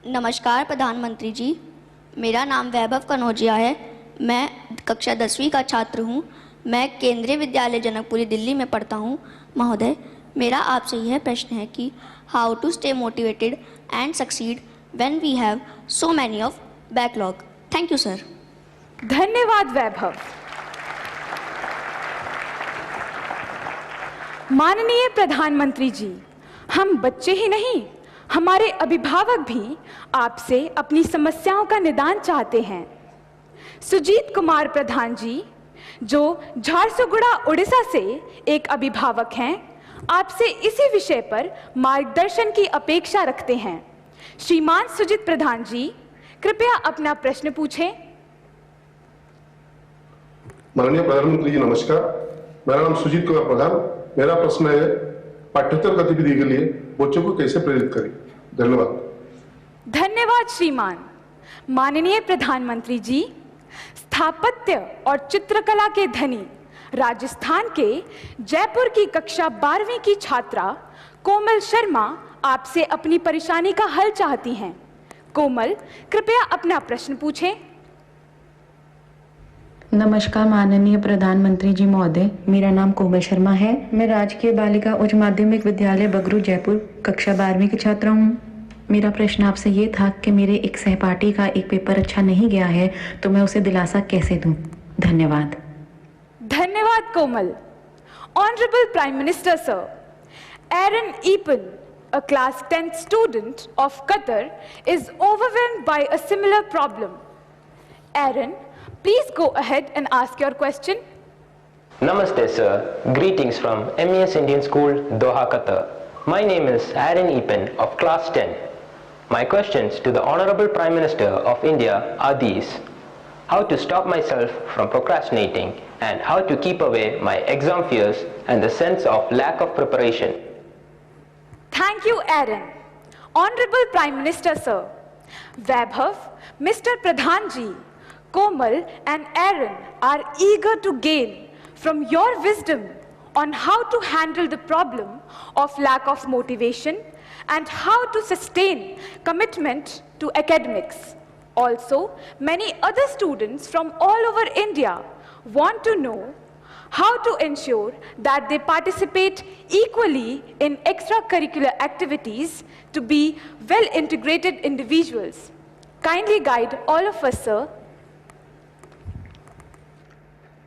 नमस्कार प्रधानमंत्री जी, मेरा नाम वैभव कनौजिया है। मैं कक्षा 10वीं का छात्र हूँ। मैं केंद्रीय विद्यालय जनकपुरी दिल्ली में पढ़ता हूँ। महोदय, मेरा आपसे यह प्रश्न है कि how to stay motivated and succeed when we have so many of backlog. Thank you sir. धन्यवाद वैभव। माननीय प्रधानमंत्री जी, हम बच्चे ही नहीं, हमारे अभिभावक भी आपसे अपनी समस्याओं का निदान चाहते हैं। सुजीत कुमार प्रधान जी, जो झारसुगुड़ा उड़ीसा से एक अभिभावक हैं, आपसे इसी विषय पर मार्गदर्शन की अपेक्षा रखते हैं। श्रीमान सुजीत प्रधान जी, कृपया अपना प्रश्न पूछें। माननीय प्रधानमंत्री जी नमस्कार। मेरा नाम सुजीत कुमार प्रधान। मेरा प्रश्न है, पाठ्येतर गतिविधि के लिए बच्चों को कैसे प्रेरित करें? धन्यवाद। धन्यवाद श्रीमान। माननीय प्रधानमंत्री जी, स्थापत्य और चित्रकला के धनी राजस्थान के जयपुर की कक्षा 12वीं की छात्रा कोमल शर्मा आपसे अपनी परेशानी का हल चाहती हैं। कोमल, कृपया अपना प्रश्न पूछें। नमस्कार माननीय प्रधानमंत्री जी महोदय, मेरा नाम कोमल शर्मा है। मैं राजकीय बालिका उच्च माध्यमिक विद्यालय बगरू जयपुर कक्षा 12वीं की छात्र हूँ। मेरा प्रश्न आपसे ये था कि मेरे एक सहपाठी का एक पेपर अच्छा नहीं गया है, तो मैं उसे दिलासा कैसे दूं? धन्यवाद। धन्यवाद Komal. Honourable prime minister sir, Aaron Eapen, a class 10th student of Qatar, is overwhelmed by a similar problem. Aaron, please go ahead and ask your question. Namaste sir, greetings from MES Indian School, Doha, Qatar. My name is Aaron Epen of class 10. My questions to the Honorable Prime Minister of India are these: how to stop myself from procrastinating and how to keep away my exam fears and the sense of lack of preparation. Thank you, Aaron. Honorable Prime Minister sir, Vaibhav, Mr. Pradhan ji, Komal and Aaron are eager to gain from your wisdom on how to handle the problem of lack of motivation and how to sustain commitment to academics. Also, many other students from all over India want to know how to ensure that they participate equally in extracurricular activities to be well-integrated individuals. Kindly guide all of us, sir.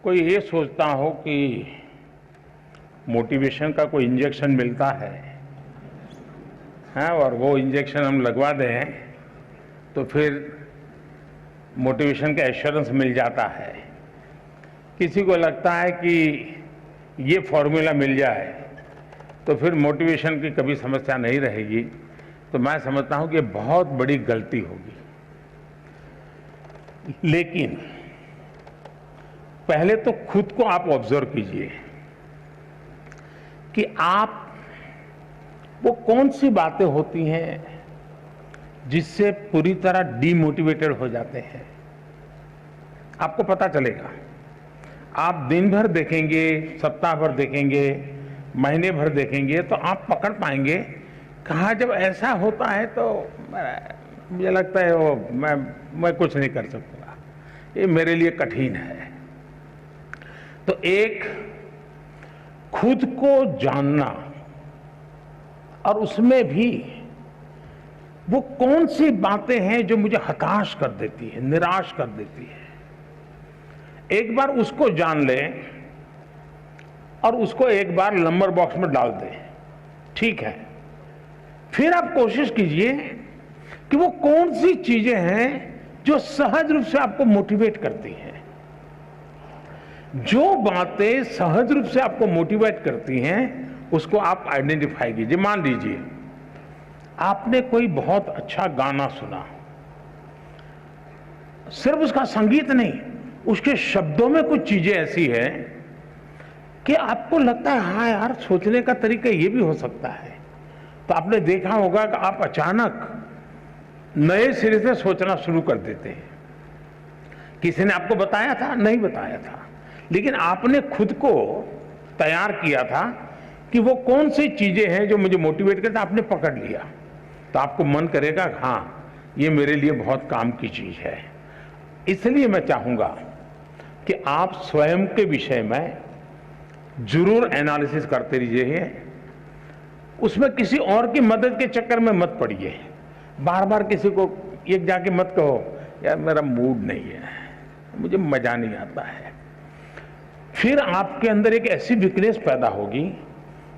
कोई ये सोचता हो कि motivation का कोई injection मिलता है, हाँ, और वो इंजेक्शन हम लगवा दें तो फिर मोटिवेशन का एश्योरेंस मिल जाता है। किसी को लगता है कि ये फॉर्मूला मिल जाए तो फिर मोटिवेशन की कभी समस्या नहीं रहेगी। तो मैं समझता हूं कि ये बहुत बड़ी गलती होगी। लेकिन पहले तो खुद को आप ऑब्जर्व कीजिए कि आप वो कौन सी बातें होती हैं जिससे पूरी तरह डीमोटिवेटेड हो जाते हैं। आपको पता चलेगा। आप दिन भर देखेंगे, सप्ताह भर देखेंगे, महीने भर देखेंगे तो आप पकड़ पाएंगे कहाँ जब ऐसा होता है तो मुझे लगता है वो मैं कुछ नहीं कर सकता, ये मेरे लिए कठिन है। तो एक खुद को जानना और उसमें भी वो कौन सी बातें हैं जो मुझे हताश कर देती है, निराश कर देती है, एक बार उसको जान लें और उसको एक बार नंबर बॉक्स में डाल दें। ठीक है, फिर आप कोशिश कीजिए कि वो कौन सी चीजें हैं जो सहज रूप से आपको मोटिवेट करती हैं। जो बातें सहज रूप से आपको मोटिवेट करती हैं उसको आप आइडेंटिफाई कीजिए। मान लीजिए आपने कोई बहुत अच्छा गाना सुना, सिर्फ उसका संगीत नहीं, उसके शब्दों में कुछ चीजें ऐसी हैं कि आपको लगता है हाँ यार, सोचने का तरीका ये भी हो सकता है। तो आपने देखा होगा कि आप अचानक नए सिरे से सोचना शुरू कर देते हैं। किसी ने आपको बताया था? नहीं बताया था, लेकिन आपने खुद को तैयार किया था कि वो कौन सी चीजें हैं जो मुझे मोटिवेट करते, आपने पकड़ लिया। तो आपको मन करेगा हाँ ये मेरे लिए बहुत काम की चीज है। इसलिए मैं चाहूंगा कि आप स्वयं के विषय में जरूर एनालिसिस करते रहिए, उसमें किसी और की मदद के चक्कर में मत पड़िए। बार बार किसी को एक जाके मत कहो यार मेरा मूड नहीं है, मुझे मजा नहीं आता है। फिर आपके अंदर एक ऐसी वीकनेस पैदा होगी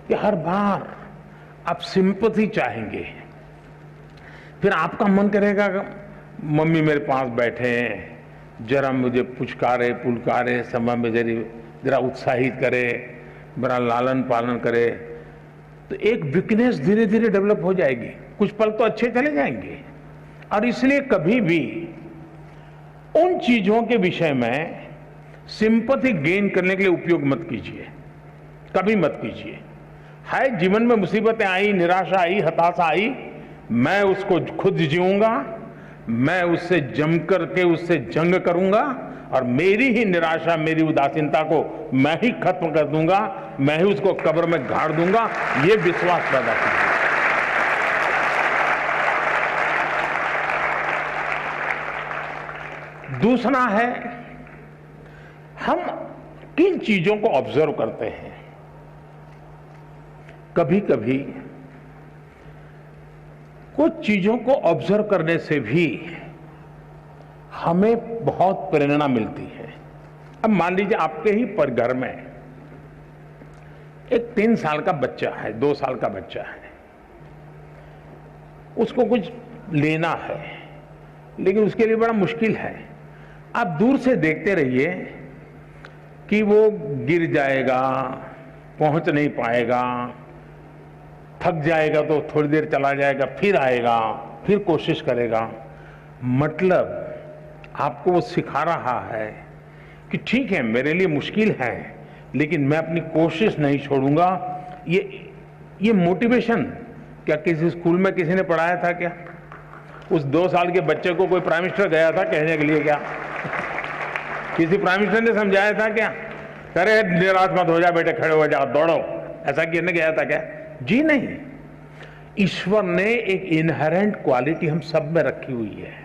कि हर बार आप सिंपैथी चाहेंगे। फिर आपका मन करेगा मम्मी मेरे पास बैठे हैं, जरा मुझे पुचकारे पुलकारे, समय में जरा उत्साहित करे, मेरा लालन पालन करे। तो एक वीकनेस धीरे धीरे डेवलप हो जाएगी। कुछ पल तो अच्छे चले जाएंगे। और इसलिए कभी भी उन चीजों के विषय में सिंपैथी गेन करने के लिए उपयोग मत कीजिए, कभी मत कीजिए। है जीवन में मुसीबतें आई, निराशा आई, हताशा आई, मैं उसको खुद जीऊंगा, मैं उससे जम करके उससे जंग करूंगा और मेरी ही निराशा, मेरी उदासीनता को मैं ही खत्म कर दूंगा, मैं ही उसको कब्र में गाड़ दूंगा। ये विश्वास पैदा कीजिए। दूसरा है, हम किन चीजों को ऑब्जर्व करते हैं। कभी कभी कुछ चीजों को ऑब्जर्व करने से भी हमें बहुत प्रेरणा मिलती है। अब मान लीजिए आपके ही पर घर में एक 3 साल का बच्चा है, 2 साल का बच्चा है, उसको कुछ लेना है लेकिन उसके लिए बड़ा मुश्किल है। आप दूर से देखते रहिए कि वो गिर जाएगा, पहुंच नहीं पाएगा, थक जाएगा तो थोड़ी देर चला जाएगा, फिर आएगा, फिर कोशिश करेगा। मतलब आपको वो सिखा रहा है कि ठीक है मेरे लिए मुश्किल है लेकिन मैं अपनी कोशिश नहीं छोड़ूंगा। ये मोटिवेशन क्या किसी स्कूल में किसी ने पढ़ाया था क्या? उस 2 साल के बच्चे को कोई प्राइम मिनिस्टर गया था कहने के लिए क्या? किसी प्राइम मिनिस्टर ने समझाया था क्या? अरे निराश मत हो जा बेटे, खड़े हो जा, दौड़ो, ऐसा कहने गया था क्या? जी नहीं। ईश्वर ने एक इनहेरेंट क्वालिटी हम सब में रखी हुई है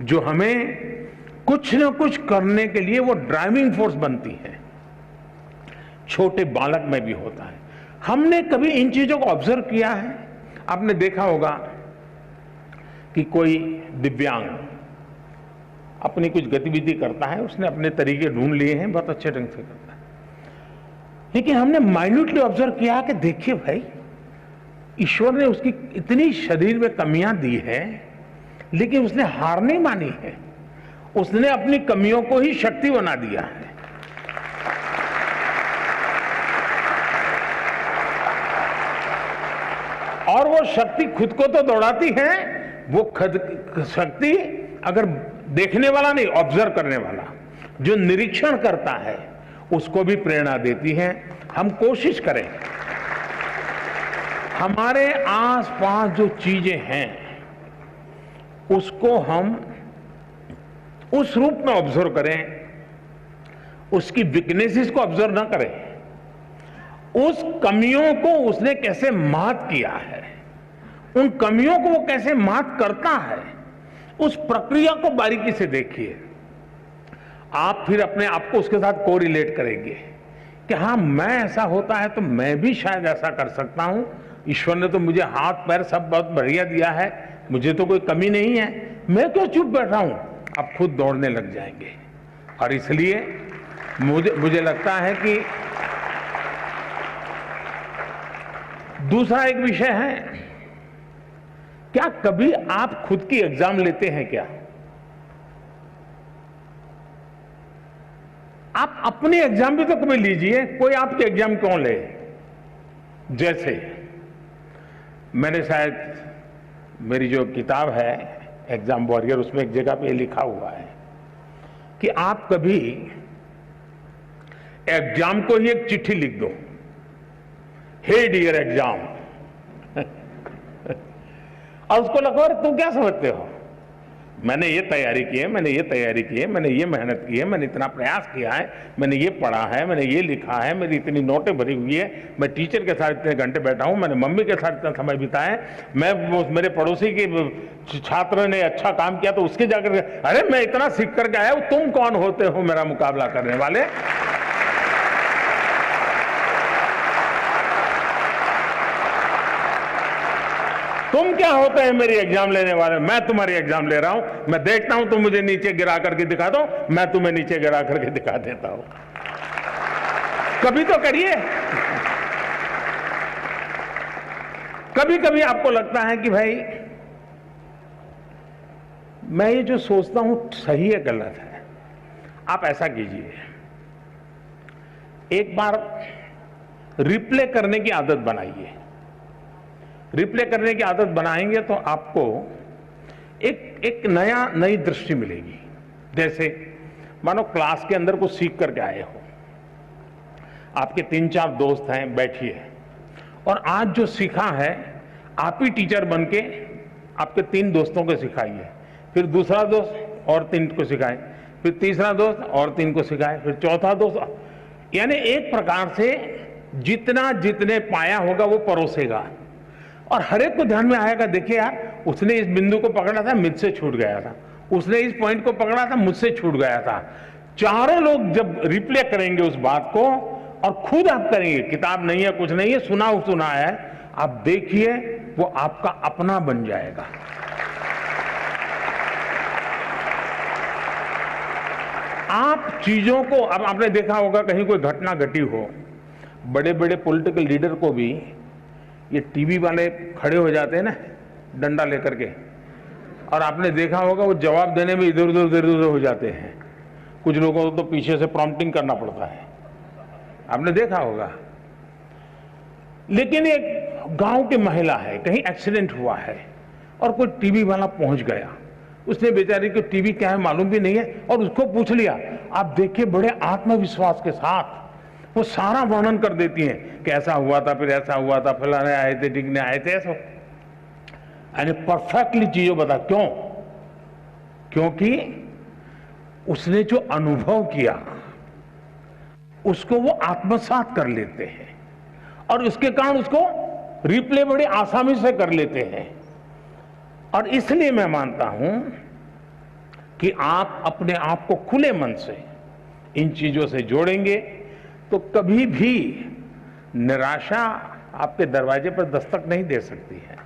जो हमें कुछ न कुछ करने के लिए वो ड्राइविंग फोर्स बनती है। छोटे बालक में भी होता है। हमने कभी इन चीजों को ऑब्जर्व किया है? आपने देखा होगा कि कोई दिव्यांग अपनी कुछ गतिविधि करता है, उसने अपने तरीके ढूंढ लिए हैं, बहुत अच्छे ढंग से करता है, लेकिन हमने माइन्यूटली ऑब्जर्व किया कि देखिए भाई, ईश्वर ने उसकी इतनी शरीर में कमियां दी है लेकिन उसने हार नहीं मानी है, उसने अपनी कमियों को ही शक्ति बना दिया है। और वो शक्ति खुद को तो दौड़ाती है, वो खुद शक्ति अगर देखने वाला नहीं, ऑब्जर्व करने वाला जो निरीक्षण करता है उसको भी प्रेरणा देती है। हम कोशिश करें हमारे आसपास जो चीजें हैं उसको हम उस रूप में ऑब्जर्व करें, उसकी वीकनेसेस को ऑब्जर्व ना करें, उस कमियों को उसने कैसे मात किया है, उन कमियों को वो कैसे मात करता है, उस प्रक्रिया को बारीकी से देखिए। आप फिर अपने आप को उसके साथ कोरिलेट करेंगे कि हाँ, मैं ऐसा होता है तो मैं भी शायद ऐसा कर सकता हूं। ईश्वर ने तो मुझे हाथ पैर सब बहुत बढ़िया दिया है, मुझे तो कोई कमी नहीं है, मैं क्यों चुप बैठा हूं? आप खुद दौड़ने लग जाएंगे। और इसलिए मुझे लगता है कि दूसरा एक विषय है, क्या कभी आप खुद की एग्जाम लेते हैं क्या? आप अपनी एग्जाम भी तो कभी लीजिए, कोई आपकी एग्जाम क्यों ले? जैसे मैंने शायद मेरी जो किताब है एग्जाम वॉरियर, उसमें एक जगह पे लिखा हुआ है कि आप कभी एग्जाम को ही एक चिट्ठी लिख दो, हे डियर एग्जाम, और उसको लगो अरे तुम क्या समझते हो, मैंने ये तैयारी की है, मैंने ये तैयारी की है, मैंने ये मेहनत की है, मैंने इतना प्रयास किया है, मैंने ये पढ़ा है, मैंने ये लिखा है, मेरी इतनी नोटें भरी हुई है, मैं टीचर के साथ इतने घंटे बैठा हूँ, मैंने मम्मी के साथ इतना समय बिताया है, मैं मेरे पड़ोसी के छात्र ने अच्छा काम किया तो उसके जाकर अरे मैं इतना सीख करके आया हूँ, तुम कौन होते हो मेरा मुकाबला करने वाले। तुम क्या होते हैं मेरी एग्जाम लेने वाले, मैं तुम्हारी एग्जाम ले रहा हूं, मैं देखता हूं तुम मुझे नीचे गिरा करके दिखा दो, मैं तुम्हें नीचे गिरा करके दिखा देता हूं। कभी तो करिए। कभी कभी आपको लगता है कि भाई मैं ये जो सोचता हूं सही है गलत है, आप ऐसा कीजिए, एक बार रिप्ले करने की आदत बनाइए। रिप्ले करने की आदत बनाएंगे तो आपको एक नई दृष्टि मिलेगी। जैसे मानो क्लास के अंदर कुछ सीख करके आए हो, आपके 3-4 दोस्त हैं, बैठिए और आज जो सीखा है आप ही टीचर बन के आपके 3 दोस्तों को सिखाइए, फिर दूसरा दोस्त और 3 को सिखाए, फिर तीसरा दोस्त और 3 को सिखाए, फिर चौथा दोस्त, यानी एक प्रकार से जितने पाया होगा वो परोसेगा और हर एक को ध्यान में आएगा, देखिए यार उसने इस बिंदु को पकड़ा था, मुझसे छूट गया था, उसने इस पॉइंट को पकड़ा था, मुझसे छूट गया था। चारों लोग जब रिप्ले करेंगे उस बात को और खुद आप करेंगे, किताब नहीं है कुछ नहीं है, सुना है, आप देखिए वो आपका अपना बन जाएगा। आप चीजों को, अब आपने देखा होगा कहीं कोई घटना घटी हो, बड़े बड़े पॉलिटिकल लीडर को भी ये टीवी वाले खड़े हो जाते हैं ना डंडा लेकर के, और आपने देखा होगा वो जवाब देने में इधर उधर हो जाते हैं। कुछ लोगों को तो पीछे से प्रॉम्प्टिंग करना पड़ता है, आपने देखा होगा। लेकिन एक गांव की महिला है, कहीं एक्सीडेंट हुआ है और कोई टीवी वाला पहुंच गया, उसने बेचारी को टीवी क्या है मालूम भी नहीं है और उसको पूछ लिया। आप देखिए बड़े आत्मविश्वास के साथ वो सारा वर्णन कर देती हैं कि ऐसा हुआ था, फिर ऐसा हुआ था, फलाने आए थे, टिकने आए थे, ऐसा यानी परफेक्टली चीजों बता। क्यों? क्योंकि उसने जो अनुभव किया उसको वो आत्मसात कर लेते हैं और उसके कारण उसको रिप्ले बड़ी आसानी से कर लेते हैं। और इसलिए मैं मानता हूं कि आप अपने आप को खुले मन से इन चीजों से जोड़ेंगे तो कभी भी निराशा आपके दरवाजे पर दस्तक नहीं दे सकती है।